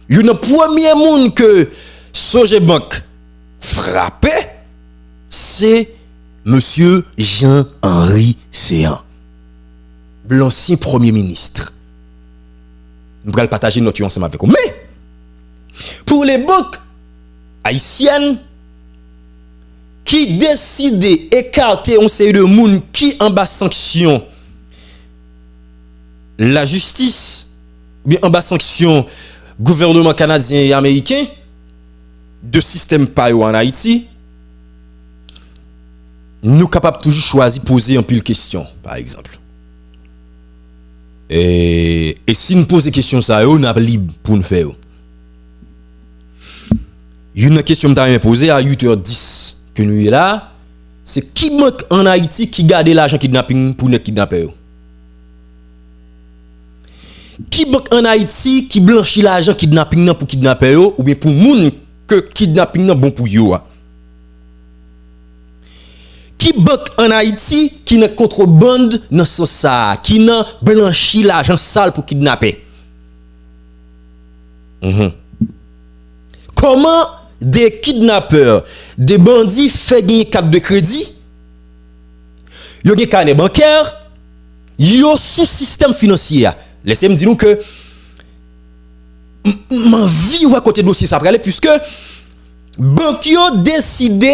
Le premier monde que Sogebank frappait, c'est monsieur Jean-Henri Séan, l'ancien premier ministre. Nous allons partager notre ensemble avec vous. Mais, pour les banques haïtiennes qui décident d'écarter un série de monde qui en bas sanction la justice, ou bien en bas sanction gouvernement canadien et américain, de système payo en Haïti, nous capables toujours choisir poser un pile question, par exemple. Et si nous posons des questions, ça, on a libre pour nous faire. Une question que je posée à 8h10 que nous sommes là, c'est qui manque en Haïti qui garde l'argent kidnapping pour les kidnappeurs? Qui manque en Haïti qui blanchit l'argent kidnapping pour kidnappeurs ou bien pour moun que kidnapping bon pour yo? Qui banque en Haïti qui ne contrebande dans ça, qui ne blanchit l'argent sale pour kidnapper? Comment des kidnappeurs, des bandits fait gagner carte de crédit? Yo gen carnet bancaire, yo sous système financier. Laissez-moi dire que ma vie ou à côté dossier ça aller puisque banque yo décidé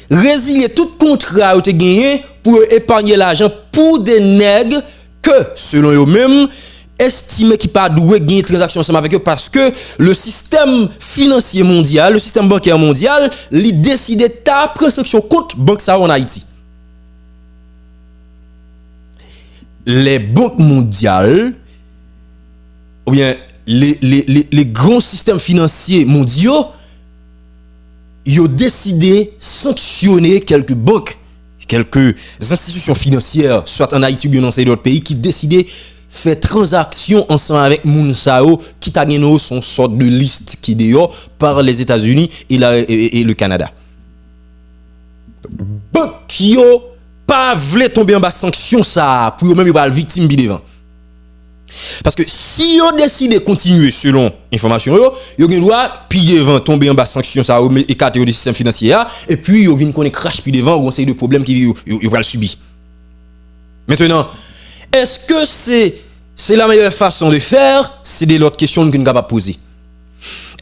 résilier tout contrat ou te gagné pour épargner l'argent pour des nègres que selon eux mêmes estimé qui pas doué gagner transaction ensemble avec eux parce que le système financier mondial, le système bancaire mondial, li décidé ta prendre sanction contre banque ça en Haïti. Les banques mondiales ou bien les grands systèmes financiers mondiaux, ils ont décidé sanctionner quelques banques, quelques institutions financières, soit en Haïti ou bien dans d'autres pays, qui décidaient faire transaction ensemble avec Mounsao, qui t'a gagné son sorte de liste qui dehors par les États-Unis et le Canada. Banque qui ont pas voulu tomber en bas sanction ça pour eux même pas victime bi devant. Parce que si yo décide de continuer selon information yo gen droit piller devant tomber en bas sanction ça écarter du système financier et puis yo vinn connait crash puis devant on sait de problèmes qui yo va le subir. Maintenant, est-ce que c'est la meilleure façon de faire? C'est de l'autre question que nous capable poser.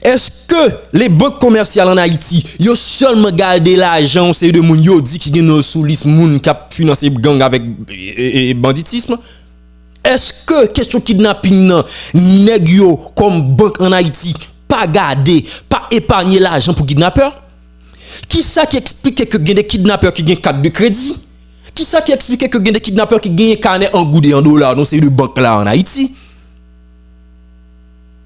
Est-ce que les banques commerciales en Haïti yo seulement garder l'argent c'est de moun yo dit qui gen sous liste moun qui financer gang avec banditisme? Est-ce que question kidnapping nan nèg yo comme banque en Haïti pas garder, pas épargner l'argent pour kidnappeurs? Qui ça qui explique que gen des kidnappeurs qui gen carte de crédit? Qui ça qui explique que gen des kidnappeurs qui gen carnet en goudé en dollars dans ces deux banques là en Haïti?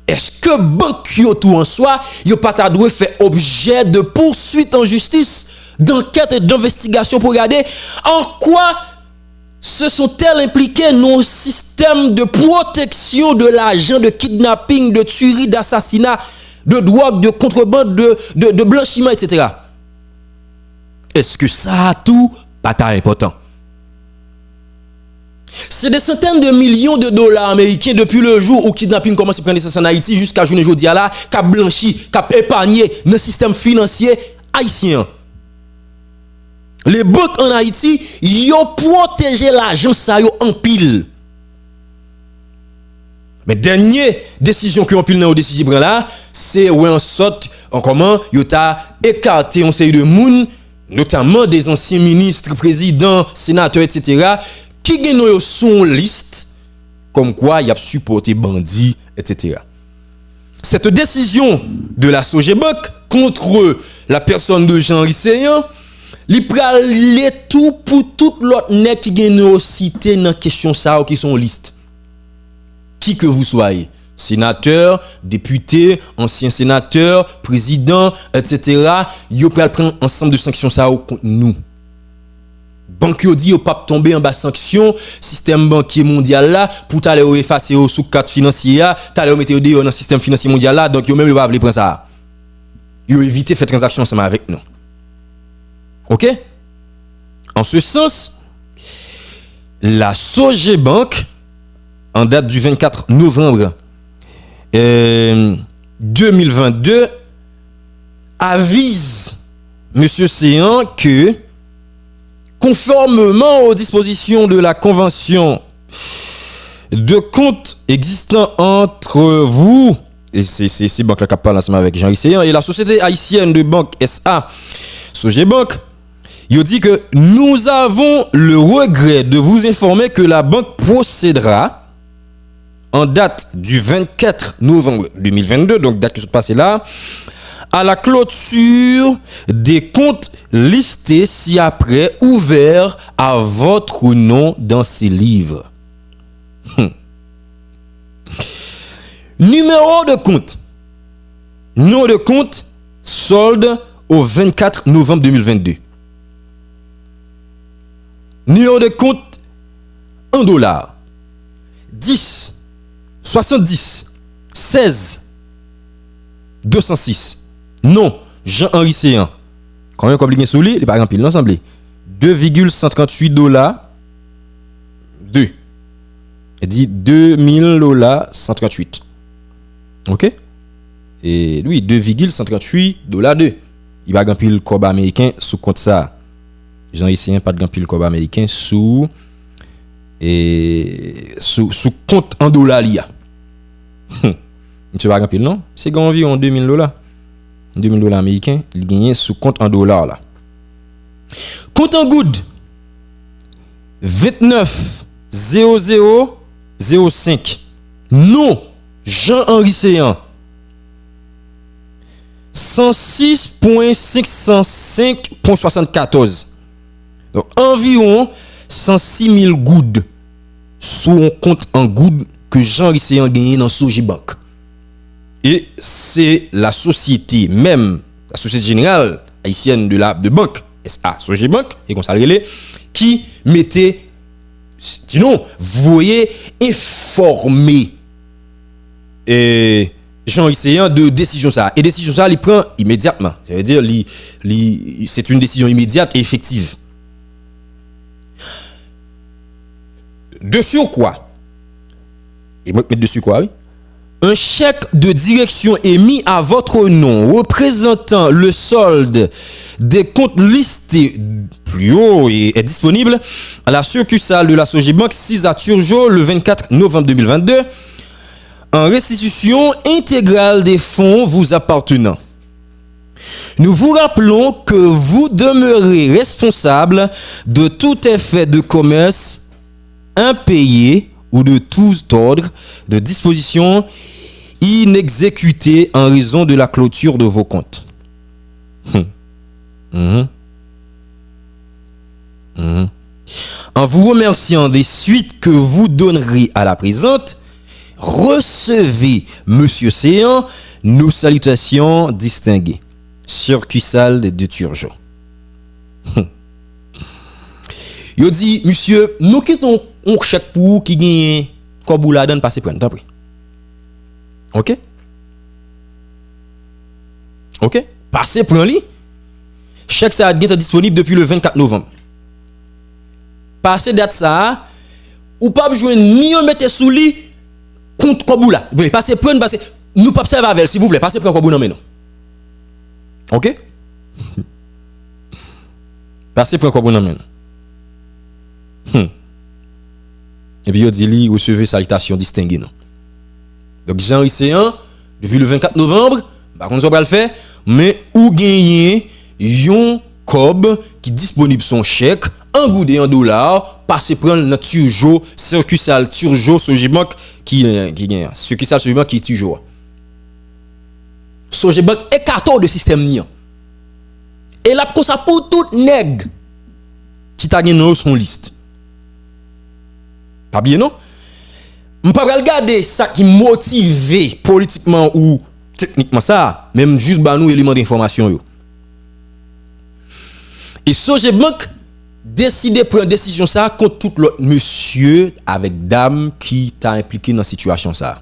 Est-ce que banque yo tout en soi, yo pas ta doué faire objet de poursuite en justice, d'enquête et d'investigation pour regarder en quoi se sont-elles impliquées dans le système de protection de l'argent, de kidnapping, de tuerie, d'assassinat, de drogue, de contrebande, de blanchiment, etc. Est-ce que ça a tout pas ta important? C'est des centaines de millions de dollars américains depuis le jour où kidnapping commence à prendre naissance en Haïti jusqu'à journée aujourd'hui là, qui a blanchi, qui a épargné dans le système financier haïtien. Les banques en Haïti, ils ont protégé l'argent ça yo en pile. Mais dernière décision que on pile dans décision là, c'est ouais en sorte en comment yo ta écarté on série de moun, notamment des anciens ministres, présidents, sénateurs etc. qui gagnent son liste comme quoi il a supporté bandits etc. Cette décision de la Sogebank contre la personne de Jean-Henri Séan, li pral les tout pour tout l'autre nèg qui gagne cité dans question ça qui sont liste. Qui que vous soyez, sénateur, député, ancien sénateur, président, etc. Yo pral prendre ensemble de sanctions ça contre nous. Banque yo dit yo pas tomber en bas sanction, système banquier mondial là pour t'aller effacer sous carte financière, t'aller mettre dans le système financier mondial là donc yo même yo pas vle prendre ça. Yo éviter faire transaction ensemble avec nous. OK? En ce sens, la Sogebank en date du 24 novembre 2022 avise Monsieur Séan que, conformément aux dispositions de la convention de compte existant entre vous, et c'est banque qui parle ensemble avec Jean Séan, et la société haïtienne de banque SA, Sogebank, il dit que nous avons le regret de vous informer que la banque procédera en date du 24 novembre 2022, donc date qui se passe là, à la clôture des comptes listés ci-après ouverts à votre nom dans ces livres. Numéro de compte. Numéro de compte solde au 24 novembre 2022. Numéro de compte en dollars. 10 70 16 206. Non, Jean-Henri Séan. Combien qu'on obligue sous lui, par exemple, l'ensemble 2,138 dollars 2. Il dit 2000 dollars 138. OK? Et lui 2,138 dollars 2. Il va gagner le cob américain sous compte ça. Jean-Henri Séan pas de gagner le cob américain sous compte en dollars l'IA. Monsieur va gagner non, c'est environ 2000 dollars. 2000 dollars américains, il gagne sous compte en dollars là. Compte en good 29 00 05. Non, Jean-Henri Séan. 106.505.74. Donc environ 106 000 good sous un compte en good que Jean-Henri Séan gagne dans Sogebank. Et c'est la société même, la société générale haïtienne de banque, SA, Sogebank, et qu'on s'appelle, qui mettait, sinon, vous voyez, informé Jean-Henri Séan de décision ça. Et décision ça, il prend immédiatement. Ça veut dire, c'est une décision immédiate et effective. De sur quoi? Et moi, mettre dessus quoi, oui? Un chèque de direction émis à votre nom représentant le solde des comptes listés plus haut et est disponible à la succursale de la Sogebank 6 à Turgeau le 24 novembre 2022 en restitution intégrale des fonds vous appartenant. Nous vous rappelons que vous demeurez responsable de tout effet de commerce impayé ou de tout ordre de disposition inexécuté en raison de la clôture de vos comptes. En vous remerciant des suites que vous donnerez à la présente, recevez, Monsieur Séan, nos salutations distinguées. Succursale de Turgeau. Yo dit, monsieur, nous quittons un chèque pour qui gagne comme la donne passer prendre, tant pis. OK? OK? Passez prendre li. Chèque ça est disponible depuis le 24 novembre. Passez date ça, ou pas jouer ni on mettre sous li compte comme là. Passez prendre passez nous pas observer avec s'il vous plaît, passez prendre comme non mais non. OK? Passez prendre comme non mais non. Et puis il dit li recevez salutation distinguée non. Donc Jean-Henri Séan depuis le 24 novembre, par contre ça va le faire, mais ou gagner yon cob qui disponible son chèque en goudé en dollars, passer prendre notre Turgeau, succursale Turgeau Sogebank qui gagne, succursale Sogebank qui Turgeau. Sogebank est carton de système ni. Et là comme ça pour tout nèg qui t'a gagné son liste. Pas bien non? On peut pas regarder ça qui motive politiquement ou techniquement ça, même juste ba nous éléments d'information yo. Et Sogebank décide de prendre décision ça contre tout l'autre monsieur avec dame qui t'a impliqué dans situation ça.